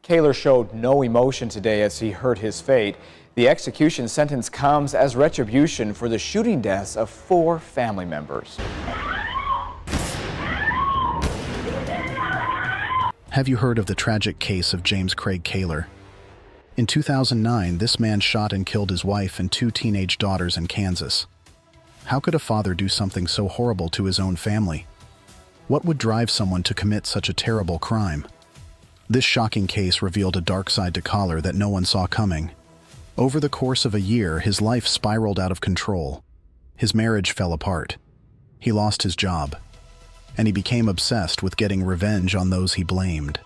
Kahler showed no emotion today as he heard his fate. The execution sentence comes as retribution for the shooting deaths of 4 family members. Have you heard of the tragic case of James Kraig Kahler? In 2009, this man shot and killed his wife and 2 teenage daughters in Kansas. How could a father do something so horrible to his own family? What would drive someone to commit such a terrible crime? This shocking case revealed a dark side to Kahler that no one saw coming. Over the course of a year, his life spiraled out of control. His marriage fell apart. He lost his job. And he became obsessed with getting revenge on those he blamed.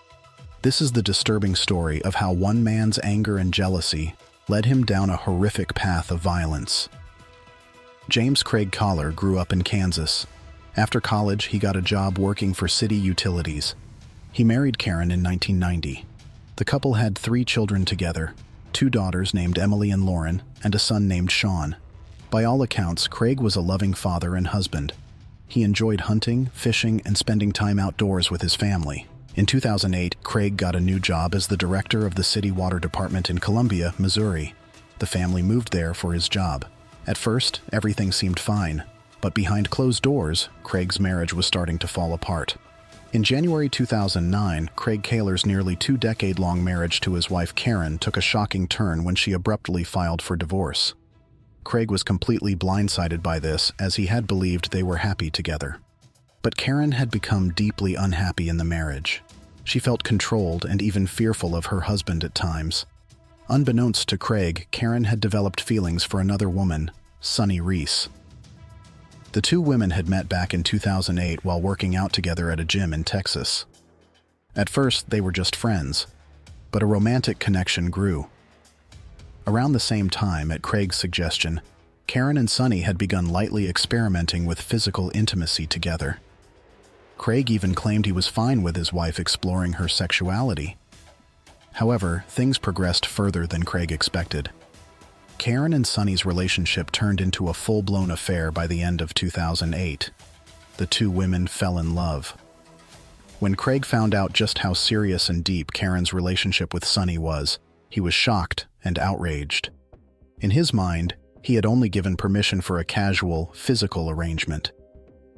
This is the disturbing story of how one man's anger and jealousy led him down a horrific path of violence. James Kraig Kahler grew up in Kansas. After college, he got a job working for city utilities. He married Karen in 1990. The couple had 3 children together, 2 daughters named Emily and Lauren, and a son named Sean. By all accounts, Kraig was a loving father and husband. He enjoyed hunting, fishing, and spending time outdoors with his family. In 2008, Kraig got a new job as the director of the city water department in Columbia, Missouri. The family moved there for his job. At first, everything seemed fine, but behind closed doors, Kraig's marriage was starting to fall apart. In January 2009, Kraig Kahler's nearly 2-decade-long marriage to his wife Karen took a shocking turn when she abruptly filed for divorce. Kraig was completely blindsided by this, as he had believed they were happy together. But Karen had become deeply unhappy in the marriage. She felt controlled and even fearful of her husband at times. Unbeknownst to Kraig, Karen had developed feelings for another woman, Sunny Reese. The 2 women had met back in 2008 while working out together at a gym in Texas. At first, they were just friends, but a romantic connection grew. Around the same time, at Kraig's suggestion, Karen and Sunny had begun lightly experimenting with physical intimacy together. Kraig even claimed he was fine with his wife exploring her sexuality. However, things progressed further than Kraig expected. Karen and Sunny's relationship turned into a full-blown affair by the end of 2008. The 2 women fell in love. When Kraig found out just how serious and deep Karen's relationship with Sunny was, he was shocked and outraged. In his mind, he had only given permission for a casual, physical arrangement.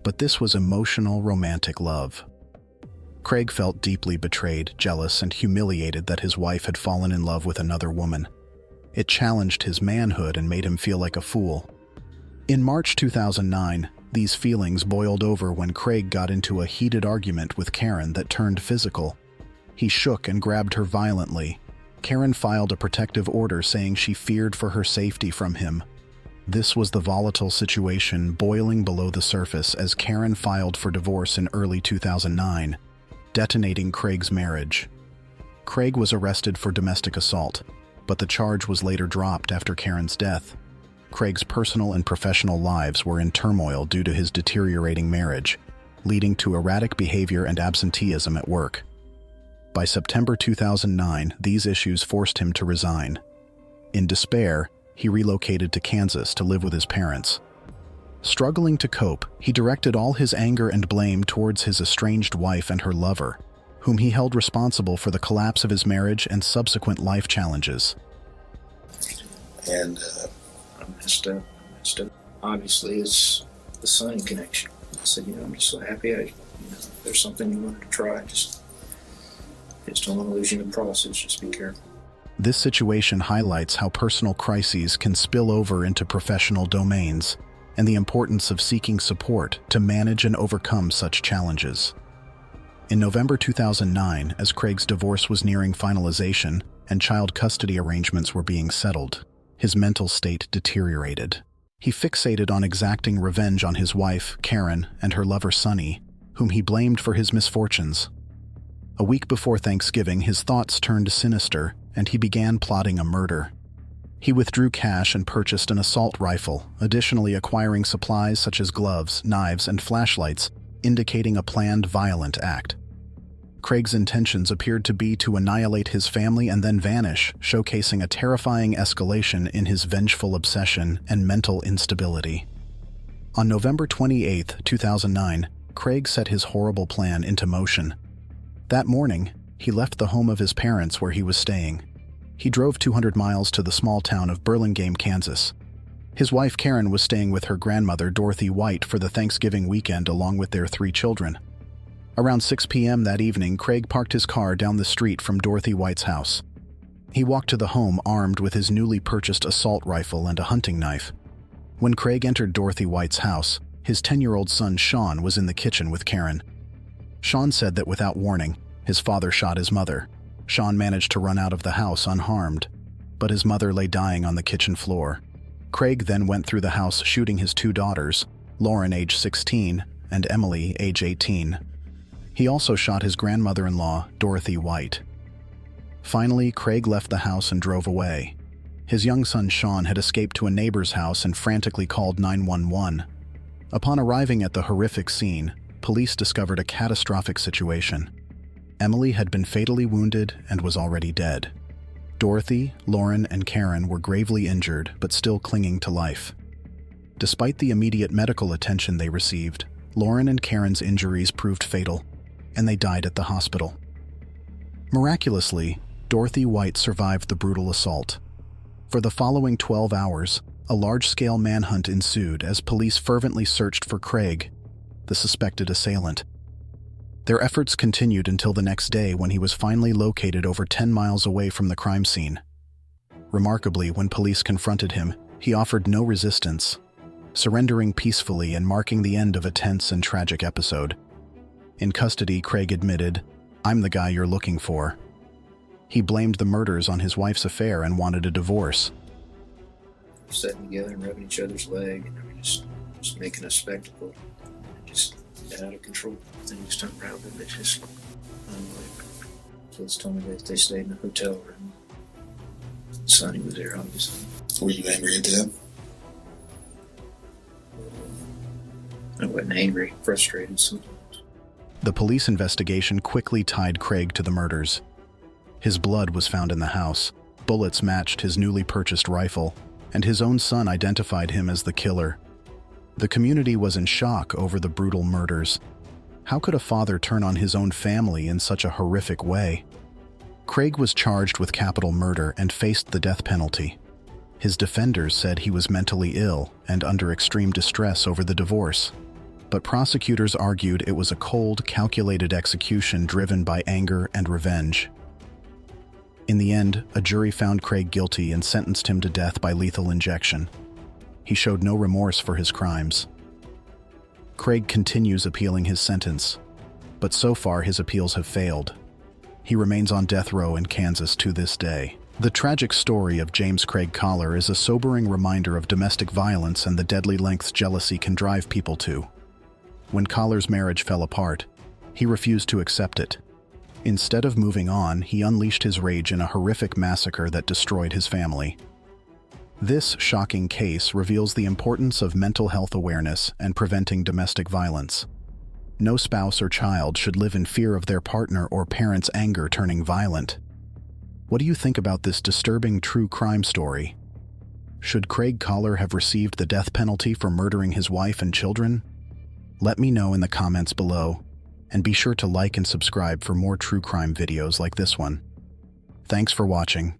But this was emotional, romantic love. Kraig felt deeply betrayed, jealous, and humiliated that his wife had fallen in love with another woman. It challenged his manhood and made him feel like a fool. In March 2009, these feelings boiled over when Kraig got into a heated argument with Karen that turned physical. He shook and grabbed her violently. Karen filed a protective order saying she feared for her safety from him. This was the volatile situation boiling below the surface as Karen filed for divorce in early 2009, detonating Kraig's marriage. Kraig was arrested for domestic assault, but the charge was later dropped after Karen's death. Kraig's personal and professional lives were in turmoil due to his deteriorating marriage, leading to erratic behavior and absenteeism at work. By September 2009, these issues forced him to resign. In despair, he relocated to Kansas to live with his parents. Struggling to cope, he directed all his anger and blame towards his estranged wife and her lover, whom he held responsible for the collapse of his marriage and subsequent life challenges. And I messed up. Obviously, it's the Sunny connection. I said, I'm just so happy. If there's something you want to try, just don't want to lose you in the process. Just be careful. This situation highlights how personal crises can spill over into professional domains and the importance of seeking support to manage and overcome such challenges. In November 2009, as Kraig's divorce was nearing finalization and child custody arrangements were being settled, his mental state deteriorated. He fixated on exacting revenge on his wife, Karen, and her lover, Sunny, whom he blamed for his misfortunes. A week before Thanksgiving, his thoughts turned sinister, and he began plotting a murder. He withdrew cash and purchased an assault rifle, additionally acquiring supplies such as gloves, knives, and flashlights, indicating a planned violent act. Kraig's intentions appeared to be to annihilate his family and then vanish, showcasing a terrifying escalation in his vengeful obsession and mental instability. On November 28, 2009, Kraig set his horrible plan into motion. That morning, he left the home of his parents where he was staying. He drove 200 miles to the small town of Burlingame, Kansas. His wife Karen was staying with her grandmother Dorothy White for the Thanksgiving weekend along with their 3 children. Around 6 p.m. that evening, Kraig parked his car down the street from Dorothy White's house. He walked to the home armed with his newly purchased assault rifle and a hunting knife. When Kraig entered Dorothy White's house, his 10-year-old son Sean was in the kitchen with Karen. Sean said that without warning, his father shot his mother. Sean managed to run out of the house unharmed, but his mother lay dying on the kitchen floor. Kraig then went through the house shooting his 2 daughters, Lauren, age 16, and Emily, age 18. He also shot his grandmother-in-law, Dorothy White. Finally, Kraig left the house and drove away. His young son Sean had escaped to a neighbor's house and frantically called 911. Upon arriving at the horrific scene, police discovered a catastrophic situation. Emily had been fatally wounded and was already dead. Dorothy, Lauren, and Karen were gravely injured but still clinging to life. Despite the immediate medical attention they received, Lauren and Karen's injuries proved fatal, and they died at the hospital. Miraculously, Dorothy White survived the brutal assault. For the following 12 hours, a large-scale manhunt ensued as police fervently searched for Kraig, the suspected assailant. Their efforts continued until the next day when he was finally located over 10 miles away from the crime scene. Remarkably, when police confronted him, he offered no resistance, surrendering peacefully and marking the end of a tense and tragic episode. In custody, Kraig admitted, "I'm the guy you're looking for." He blamed the murders on his wife's affair and wanted a divorce. Sitting together and rubbing each other's leg, and I mean, just making a spectacle. Just out of control. Things turned around and it just unbelievable. Kids told me that they stayed in a hotel room. Sonny was there, obviously. Were you angry at them? I wasn't angry, frustrated sometimes. The police investigation quickly tied Kraig to the murders. His blood was found in the house, bullets matched his newly purchased rifle, and his own son identified him as the killer. The community was in shock over the brutal murders. How could a father turn on his own family in such a horrific way? Kraig was charged with capital murder and faced the death penalty. His defenders said he was mentally ill and under extreme distress over the divorce. But prosecutors argued it was a cold, calculated execution driven by anger and revenge. In the end, a jury found Kraig guilty and sentenced him to death by lethal injection. He showed no remorse for his crimes. Kraig continues appealing his sentence, but so far his appeals have failed. He remains on death row in Kansas to this day. The tragic story of James Kraig Kahler is a sobering reminder of domestic violence and the deadly lengths jealousy can drive people to. When Kahler's marriage fell apart, he refused to accept it. Instead of moving on, he unleashed his rage in a horrific massacre that destroyed his family. This shocking case reveals the importance of mental health awareness and preventing domestic violence. No spouse or child should live in fear of their partner or parent's anger turning violent. What do you think about this disturbing true crime story? Should Kraig Kahler have received the death penalty for murdering his wife and children? Let me know in the comments below, and be sure to like and subscribe for more true crime videos like this one. Thanks for watching.